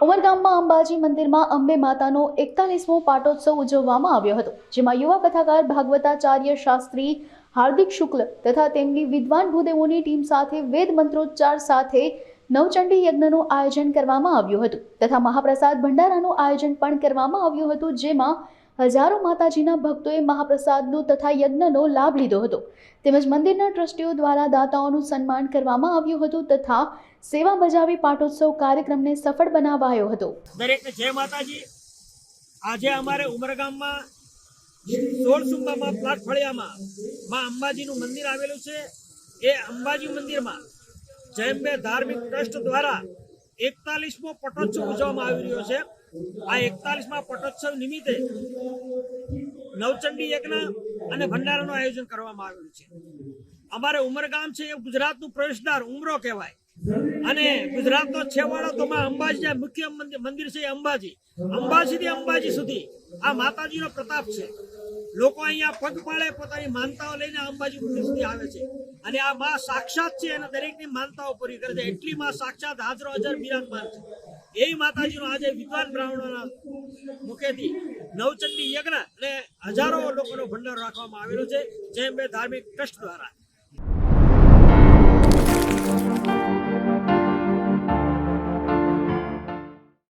ઉમરગામમાં અંબાજી મંદિરમાં અંબે માતાનો 41મો પાટોત્સવ ઉજવવામાં આવ્યો હતો, જેમાં યુવા કથાકાર ભાગવતાચાર્ય શાસ્ત્રી હાર્દિક શુક્લ તથા તેમની વિદ્વાન ભૂદેવોની ટીમ સાથે વેદ મંત્રોચ્ચાર સાથે નવચંડી યજ્ઞનું આયોજન કરવામાં આવ્યું હતું તથા મહાપ્રસાદ ભંડારાનું આયોજન પણ કરવામાં આવ્યું હતું, જેમાં હજારો માતાજીના ભક્તોએ મહાપ્રસાદનો તથા યજ્ઞનો લાભ લીધો હતો તેમજ મંદિરના ટ્રસ્ટીઓ દ્વારા દાતાઓનું સન્માન કરવામાં આવ્યું હતું તથા સેવા બજાવી પાટોત્સવ કાર્યક્રમને સફળ બનાવાયો હતો। દરેકને જય માતાજી। આજે અમારે ઉમરગામમાં 16 સુંબામાં પ્લાટ ફળિયામાં માં અંબાજીનું મંદિર આવેલું છે। એ અંબાજી મંદિરમાં જયંબે ધાર્મિક ટ્રસ્ટ દ્વારા 41મો પટોત્સવ ઉજવવામાં આવી રહ્યો છે। આ 41મા પટોત્સવ નિમિત્તે નવચંડી યજ્ઞ અને ભંડારાનું આયોજન કરવામાં આવેલું છે। અમારે ઉમરગામ છે એ ગુજરાતનું પ્રવેશદ્વાર ઉમરો કહેવાય અને ગુજરાતનો છેવાડો તો માં અંબાજી મુખ્ય મંદિર છે અંબાજીથી અંબાજી સુધી આ માતાજીનો પ્રતાપ છે। લોકો અહીંયા પગપાળે પોતાની માનતાઓ લઈને અંબાજી મંદિર સુધી આવે છે અને આ માં સાક્ષાત છે અને દરેકની માનતાઓ પૂરી કરે છે। એટલી માં સાક્ષાત હાજરો હજાર બિરાજમાન છે। એ માતાજીનો આજે વિદ્વાન બ્રાહ્મણોના મુખેથી નવચંડી યજ્ઞ અને હજારો લોકોનો ભંડારો રાખવામાં આવેલો છે જયંબે ધાર્મિક ટ્રસ્ટ દ્વારા।